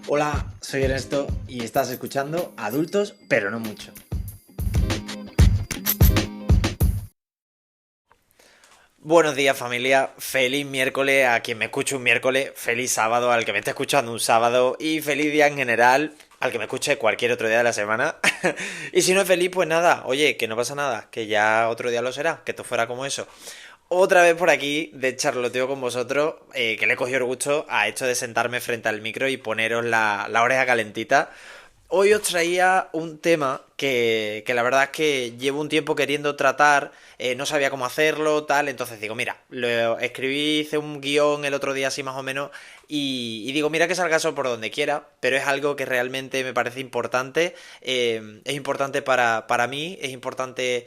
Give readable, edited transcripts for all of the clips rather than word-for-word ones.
Hola, soy Ernesto y estás escuchando Adultos, pero no mucho. Buenos días familia, feliz miércoles a quien me escuche un miércoles, feliz sábado al que me esté escuchando un sábado y feliz día en general al que me escuche cualquier otro día de la semana. Y si no es feliz, pues nada, oye, que no pasa nada, que ya otro día lo será, que esto fuera como eso. Otra vez por aquí de charloteo con vosotros, que le he cogido el gusto a hecho de sentarme frente al micro y poneros la oreja calentita. Hoy os traía un tema que la verdad es que llevo un tiempo queriendo tratar, no sabía cómo hacerlo, tal, entonces digo, mira, lo escribí, hice un guión el otro día así más o menos y digo, mira que salga eso por donde quiera, pero es algo que realmente me parece importante, es importante para mí, es importante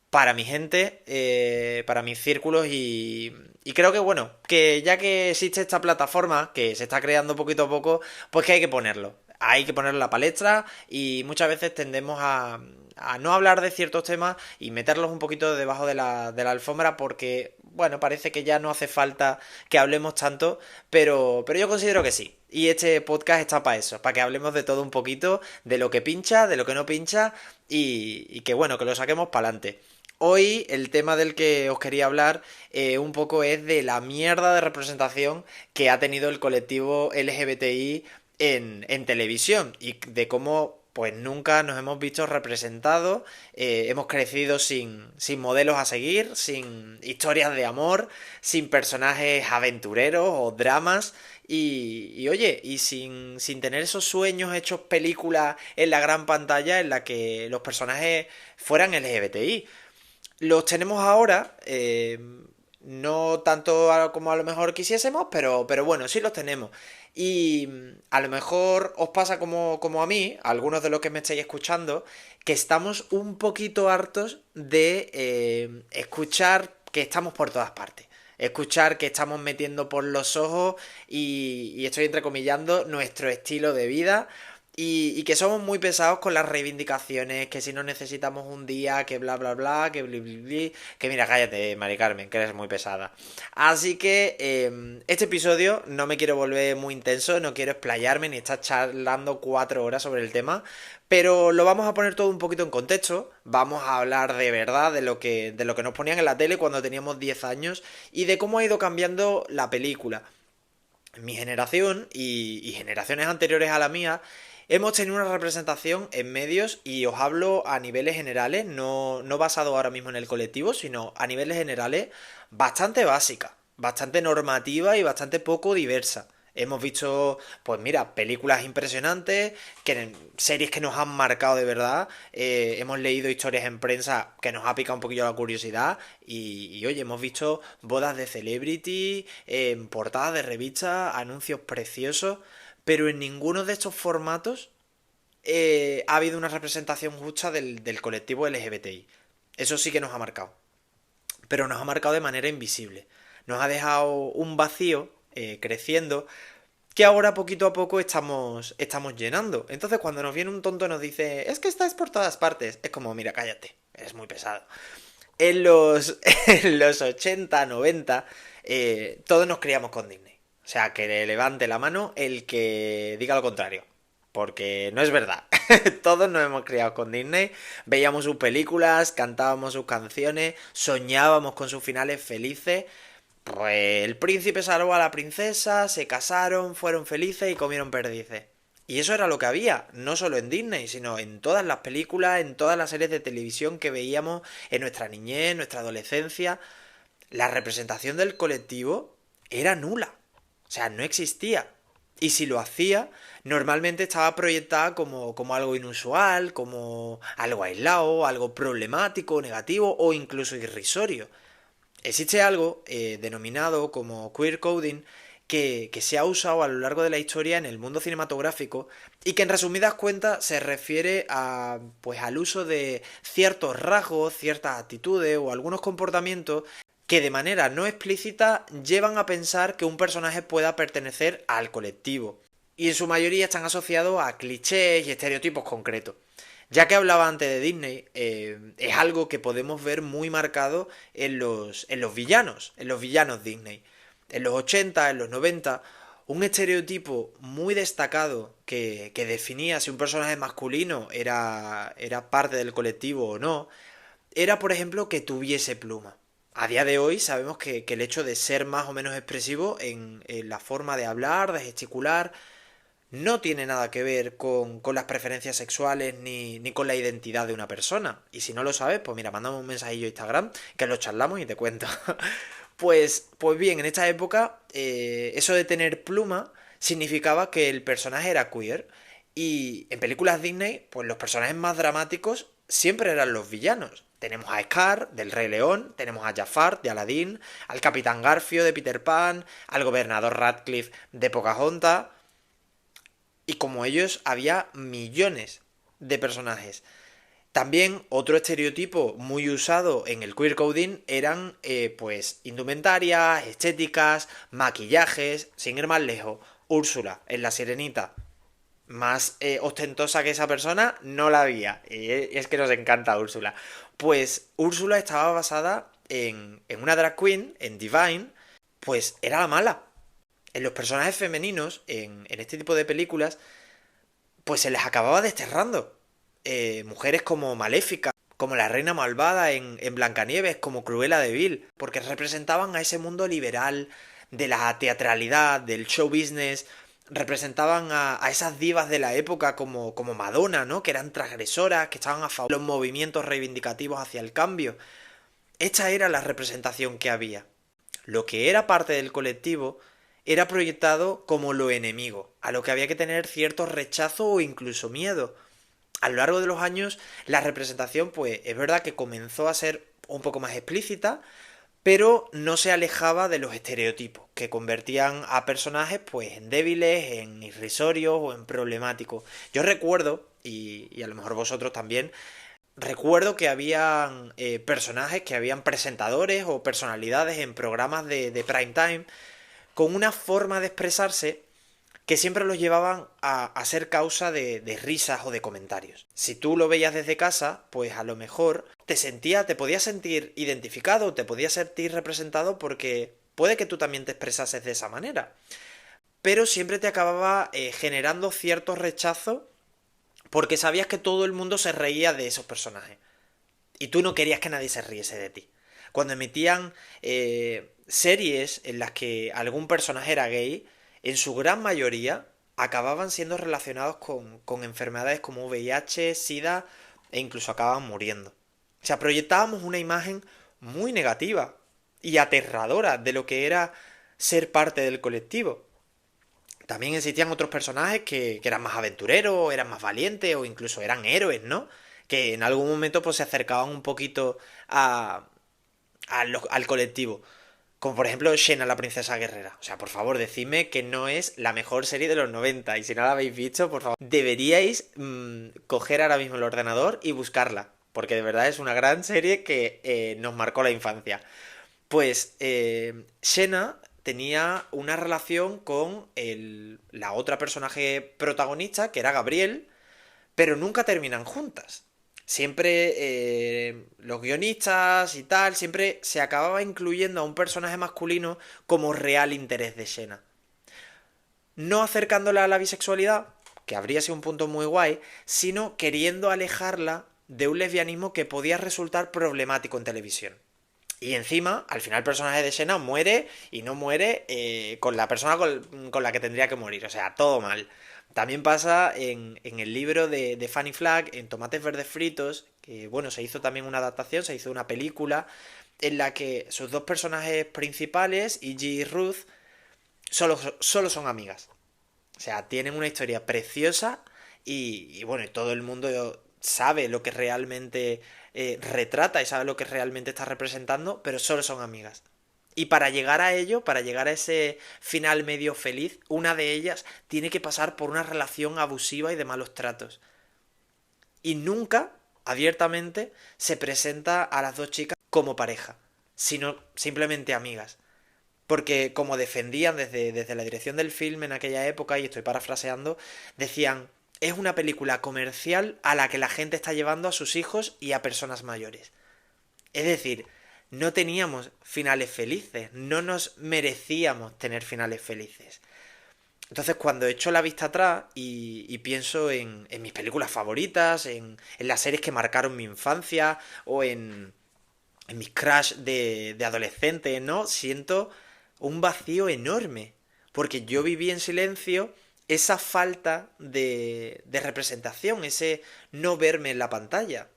para mi gente, para mis círculos y creo que bueno, que ya que existe esta plataforma que se está creando poquito a poco, pues que hay que ponerlo. Hay que ponerlo en la palestra y muchas veces tendemos a no hablar de ciertos temas y meterlos un poquito debajo de la alfombra porque, bueno, parece que ya no hace falta que hablemos tanto, pero yo considero que sí. Y este podcast está para eso, para que hablemos de todo un poquito, de lo que pincha, de lo que no pincha y que bueno, que lo saquemos para adelante. Hoy el tema del que os quería hablar un poco es de la mierda de representación que ha tenido el colectivo LGBTI en televisión y de cómo pues nunca nos hemos visto representados, hemos crecido sin modelos a seguir, sin historias de amor, sin personajes aventureros o dramas y oye, y sin tener esos sueños hechos películas en la gran pantalla en la que los personajes fueran LGBTI. Los tenemos ahora, no tanto como a lo mejor quisiésemos, pero bueno, sí los tenemos. Y a lo mejor os pasa como a mí, a algunos de los que me estáis escuchando, que estamos un poquito hartos de escuchar que estamos por todas partes. Escuchar que estamos metiendo por los ojos y estoy entrecomillando nuestro estilo de vida y que somos muy pesados con las reivindicaciones, que si no necesitamos un día, que bla bla bla, que bli bli bli, que mira, cállate, Mari Carmen, que eres muy pesada. Así que este episodio no me quiero volver muy intenso, no quiero explayarme ni estar charlando 4 horas sobre el tema, pero lo vamos a poner todo un poquito en contexto, vamos a hablar de verdad de lo que nos ponían en la tele cuando teníamos 10 años y de cómo ha ido cambiando la película. Mi generación y generaciones anteriores a la mía hemos tenido una representación en medios y os hablo a niveles generales, no basado ahora mismo en el colectivo, sino a niveles generales bastante básica, bastante normativa y bastante poco diversa. Hemos visto, pues mira, películas impresionantes, series que nos han marcado de verdad, hemos leído historias en prensa que nos ha picado un poquillo la curiosidad y oye, hemos visto bodas de celebrity, portadas de revistas, anuncios preciosos, pero en ninguno de estos formatos ha habido una representación justa del colectivo LGBTI. Eso sí que nos ha marcado, pero nos ha marcado de manera invisible. Nos ha dejado un vacío creciendo que ahora poquito a poco estamos llenando. Entonces cuando nos viene un tonto y nos dice, es que estáis por todas partes, es como, mira, cállate, eres muy pesado. En los, en los 80 90 todos nos criamos con Disney. O sea, que le levante la mano el que diga lo contrario. Porque no es verdad. Todos nos hemos criado con Disney. Veíamos sus películas, cantábamos sus canciones, soñábamos con sus finales felices. Pues el príncipe salvó a la princesa, se casaron, fueron felices y comieron perdices. Y eso era lo que había, no solo en Disney, sino en todas las películas, en todas las series de televisión que veíamos en nuestra niñez, en nuestra adolescencia. La representación del colectivo era nula. O sea, no existía. Y si lo hacía, normalmente estaba proyectada como algo inusual, como algo aislado, algo problemático, negativo o incluso irrisorio. Existe algo denominado como queer coding que se ha usado a lo largo de la historia en el mundo cinematográfico y que en resumidas cuentas se refiere a pues al uso de ciertos rasgos, ciertas actitudes o algunos comportamientos que de manera no explícita llevan a pensar que un personaje pueda pertenecer al colectivo. Y en su mayoría están asociados a clichés y estereotipos concretos. Ya que hablaba antes de Disney, es algo que podemos ver muy marcado en los villanos Disney. En los 80, en los 90, Un estereotipo muy destacado que definía si un personaje masculino era parte del colectivo o no, era por ejemplo que tuviese pluma. A día de hoy sabemos que el hecho de ser más o menos expresivo en la forma de hablar, de gesticular, no tiene nada que ver con las preferencias sexuales ni con la identidad de una persona. Y si no lo sabes, pues mira, mándame un mensajillo a Instagram que lo charlamos y te cuento. Pues bien, en esta época, eso de tener pluma significaba que el personaje era queer. Y en películas Disney, pues los personajes más dramáticos siempre eran los villanos. Tenemos a Scar, del Rey León, tenemos a Jafar, de Aladdin, al Capitán Garfio, de Peter Pan, al Gobernador Radcliffe, de Pocahontas. Y como ellos, había millones de personajes. También otro estereotipo muy usado en el queer coding eran pues indumentarias, estéticas, maquillajes, sin ir más lejos. Úrsula, en La Sirenita, más ostentosa que esa persona, no la había. Y es que nos encanta Úrsula. Pues Úrsula estaba basada en una drag queen, en Divine, pues era la mala. En los personajes femeninos, en este tipo de películas, pues se les acababa desterrando. Mujeres como Maléfica, como la reina malvada en Blancanieves, como Cruella de Vil, porque representaban a ese mundo liberal de la teatralidad, del show business, representaban a esas divas de la época como Madonna, ¿no? Que eran transgresoras, que estaban a favor de los movimientos reivindicativos hacia el cambio. Esta era la representación que había. Lo que era parte del colectivo era proyectado como lo enemigo, a lo que había que tener cierto rechazo o incluso miedo. A lo largo de los años, la representación, pues es verdad que comenzó a ser un poco más explícita, pero no se alejaba de los estereotipos, que convertían a personajes pues en débiles, en irrisorios o en problemáticos. Yo recuerdo, y a lo mejor vosotros también, recuerdo que habían personajes, que habían presentadores o personalidades en programas de prime time con una forma de expresarse que siempre los llevaban a ser causa de risas o de comentarios. Si tú lo veías desde casa, pues a lo mejor te podías sentir identificado, te podías sentir representado porque puede que tú también te expresases de esa manera. Pero siempre te acababa generando cierto rechazo porque sabías que todo el mundo se reía de esos personajes. Y tú no querías que nadie se riese de ti. Cuando emitían series en las que algún personaje era gay, en su gran mayoría acababan siendo relacionados con enfermedades como VIH, SIDA e incluso acababan muriendo. O sea, proyectábamos una imagen muy negativa y aterradora de lo que era ser parte del colectivo. También existían otros personajes que eran más aventureros, eran más valientes o incluso eran héroes, ¿no? Que en algún momento pues se acercaban un poquito al colectivo. Como por ejemplo Xena, la princesa guerrera. O sea, por favor, decidme que no es la mejor serie de los 90. Y si no la habéis visto, por favor, deberíais coger ahora mismo el ordenador y buscarla. Porque de verdad es una gran serie que nos marcó la infancia. Pues Xena tenía una relación con la otra personaje protagonista, que era Gabriel, pero nunca terminan juntas. Siempre los guionistas y tal, siempre se acababa incluyendo a un personaje masculino como real interés de Xena. No acercándola a la bisexualidad, que habría sido un punto muy guay, sino queriendo alejarla de un lesbianismo que podía resultar problemático en televisión. Y encima, al final el personaje de Xena muere y no muere con la persona con la que tendría que morir. O sea, todo mal. También pasa en el libro de Fanny Flagg, en Tomates Verdes Fritos, que bueno, se hizo también una adaptación, se hizo una película en la que sus dos personajes principales, Iggy y Ruth, solo son amigas. O sea, tienen una historia preciosa y bueno, y todo el mundo sabe lo que realmente retrata y sabe lo que realmente está representando, pero solo son amigas. Y para llegar a ello, para llegar a ese final medio feliz, una de ellas tiene que pasar por una relación abusiva y de malos tratos. Y nunca, abiertamente, se presenta a las dos chicas como pareja, sino simplemente amigas. Porque como defendían desde la dirección del film en aquella época, y estoy parafraseando, decían, es una película comercial a la que la gente está llevando a sus hijos y a personas mayores. Es decir, no teníamos finales felices, no nos merecíamos tener finales felices. Entonces cuando echo la vista atrás y pienso en mis películas favoritas, en las series que marcaron mi infancia o en mis crush de adolescente, ¿no? Siento un vacío enorme. Porque yo viví en silencio esa falta de representación, ese no verme en la pantalla.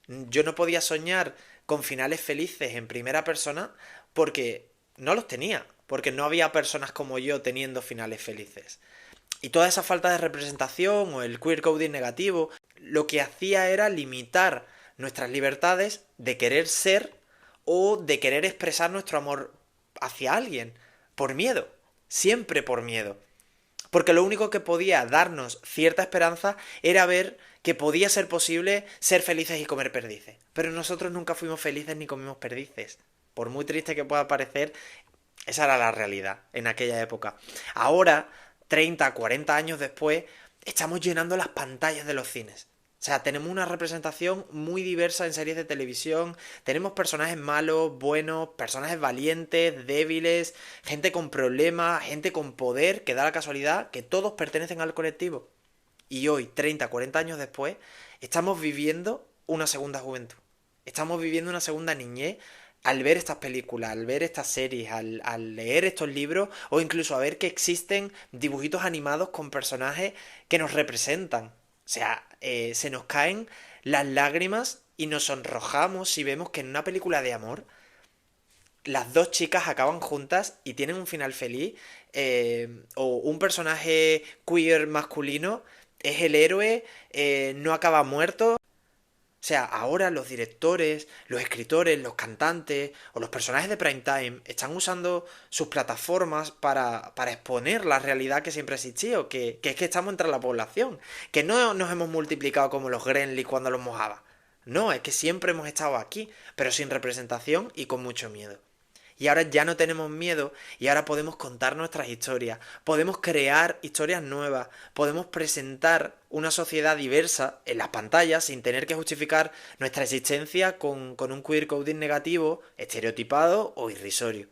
Yo no podía soñar con finales felices en primera persona porque no los tenía, porque no había personas como yo teniendo finales felices. Y toda esa falta de representación o el queer coding negativo lo que hacía era limitar nuestras libertades de querer ser o de querer expresar nuestro amor hacia alguien por miedo, siempre por miedo. Porque lo único que podía darnos cierta esperanza era ver que podía ser posible ser felices y comer perdices. Pero nosotros nunca fuimos felices ni comimos perdices. Por muy triste que pueda parecer, esa era la realidad en aquella época. Ahora, 30, 40 años después, estamos llenando las pantallas de los cines. O sea, tenemos una representación muy diversa en series de televisión. Tenemos personajes malos, buenos, personajes valientes, débiles, gente con problemas, gente con poder, que da la casualidad que todos pertenecen al colectivo. Y hoy, 30, 40 años después, estamos viviendo una segunda juventud. Estamos viviendo una segunda niñez al ver estas películas, al ver estas series, al leer estos libros o incluso a ver que existen dibujitos animados con personajes que nos representan. O sea, se nos caen las lágrimas y nos sonrojamos si vemos que en una película de amor las dos chicas acaban juntas y tienen un final feliz, o un personaje queer masculino es el héroe, no acaba muerto. O sea, ahora los directores, los escritores, los cantantes o los personajes de prime time están usando sus plataformas para exponer la realidad que siempre ha existido, que es que estamos entre la población, que no nos hemos multiplicado como los Gremlins cuando los mojaba. No, es que siempre hemos estado aquí, pero sin representación y con mucho miedo. Y ahora ya no tenemos miedo y ahora podemos contar nuestras historias, podemos crear historias nuevas, podemos presentar una sociedad diversa en las pantallas sin tener que justificar nuestra existencia con un queer coding negativo, estereotipado o irrisorio.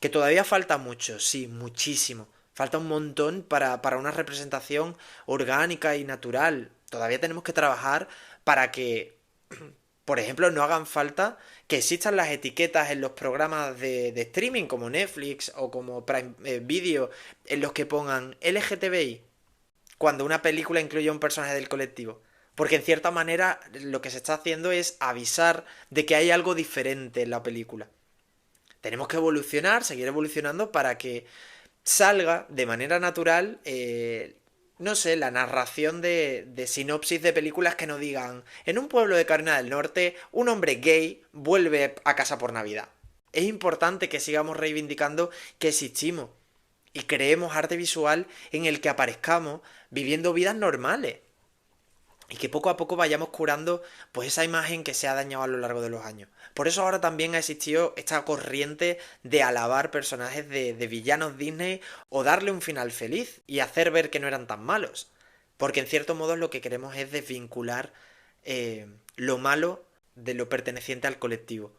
Que todavía falta mucho, sí, muchísimo. Falta un montón para una representación orgánica y natural. Todavía tenemos que trabajar para que, por ejemplo, no hagan falta que existan las etiquetas en los programas de streaming como Netflix o como Prime Video en los que pongan LGTBI cuando una película incluye a un personaje del colectivo. Porque en cierta manera lo que se está haciendo es avisar de que hay algo diferente en la película. Tenemos que evolucionar, seguir evolucionando para que salga de manera natural, no sé, la narración de sinopsis de películas que no digan, en un pueblo de Carolina del Norte, un hombre gay vuelve a casa por Navidad. Es importante que sigamos reivindicando que existimos y creemos arte visual en el que aparezcamos viviendo vidas normales y que poco a poco vayamos curando pues esa imagen que se ha dañado a lo largo de los años. Por eso ahora también ha existido esta corriente de alabar personajes de villanos Disney o darle un final feliz y hacer ver que no eran tan malos. Porque en cierto modo lo que queremos es desvincular lo malo de lo perteneciente al colectivo.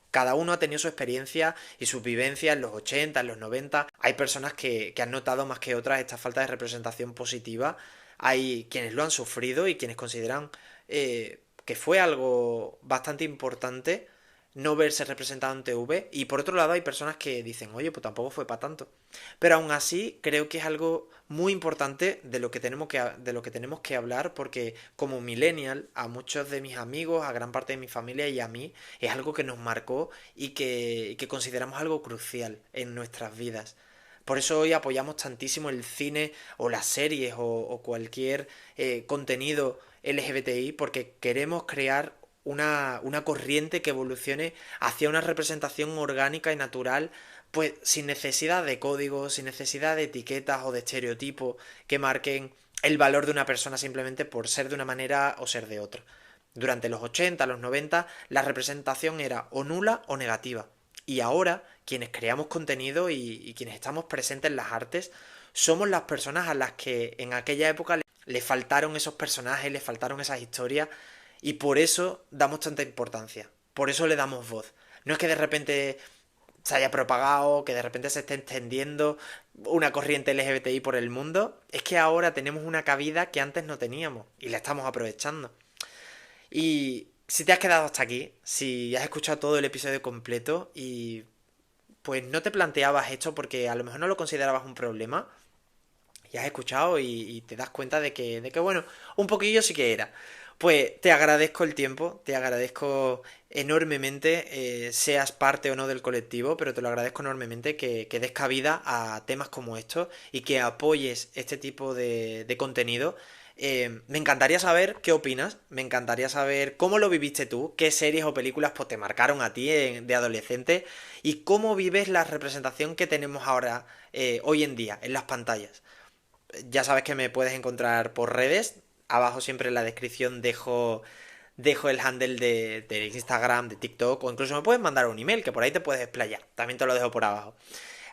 Cada uno ha tenido su experiencia y sus vivencias en los 80, en los 90. Hay personas que han notado más que otras esta falta de representación positiva. Hay quienes lo han sufrido y quienes consideran que fue algo bastante importante no verse representado en TV. Y por otro lado hay personas que dicen, oye, pues tampoco fue para tanto. Pero aún así creo que es algo muy importante de lo que tenemos que hablar porque como millennial a muchos de mis amigos, a gran parte de mi familia y a mí es algo que nos marcó y que consideramos algo crucial en nuestras vidas. Por eso hoy apoyamos tantísimo el cine o las series o cualquier contenido LGBTI porque queremos crear una corriente que evolucione hacia una representación orgánica y natural, pues sin necesidad de códigos, sin necesidad de etiquetas o de estereotipos que marquen el valor de una persona simplemente por ser de una manera o ser de otra. Durante los 80, los 90, la representación era o nula o negativa. Y ahora, quienes creamos contenido y quienes estamos presentes en las artes, somos las personas a las que en aquella época le faltaron esos personajes, le faltaron esas historias, y por eso damos tanta importancia. Por eso le damos voz. No es que de repente se haya propagado, que de repente se esté extendiendo una corriente LGBTI por el mundo, es que ahora tenemos una cabida que antes no teníamos y la estamos aprovechando. Y si te has quedado hasta aquí, si has escuchado todo el episodio completo y pues no te planteabas esto porque a lo mejor no lo considerabas un problema, y has escuchado y te das cuenta de que, bueno, un poquillo sí que era. Pues te agradezco el tiempo, te agradezco enormemente, seas parte o no del colectivo, pero te lo agradezco enormemente que des cabida a temas como estos y que apoyes este tipo de contenido. Me encantaría saber qué opinas, me encantaría saber cómo lo viviste tú, qué series o películas pues, te marcaron a ti de adolescente y cómo vives la representación que tenemos ahora, hoy en día, en las pantallas. Ya sabes que me puedes encontrar por redes. Abajo siempre en la descripción dejo el handle de Instagram, de TikTok, o incluso me puedes mandar un email, que por ahí te puedes explayar. También te lo dejo por abajo.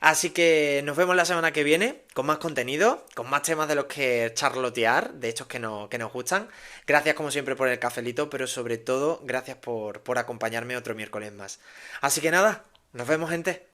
Así que nos vemos la semana que viene con más contenido, con más temas de los que charlotear, de estos que nos gustan. Gracias como siempre por el cafelito, pero sobre todo gracias por acompañarme otro miércoles más. Así que nada, nos vemos gente.